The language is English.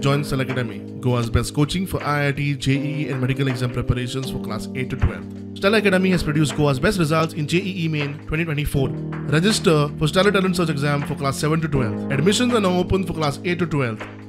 Join Stellar Academy, Goa's best coaching for IIT, JEE and medical exam preparations for class 8 to 12. Stellar Academy has produced Goa's best results in JEE Main 2024. Register for Stellar Talent Search exam for class 7 to 12. Admissions are now open for class 8 to 12.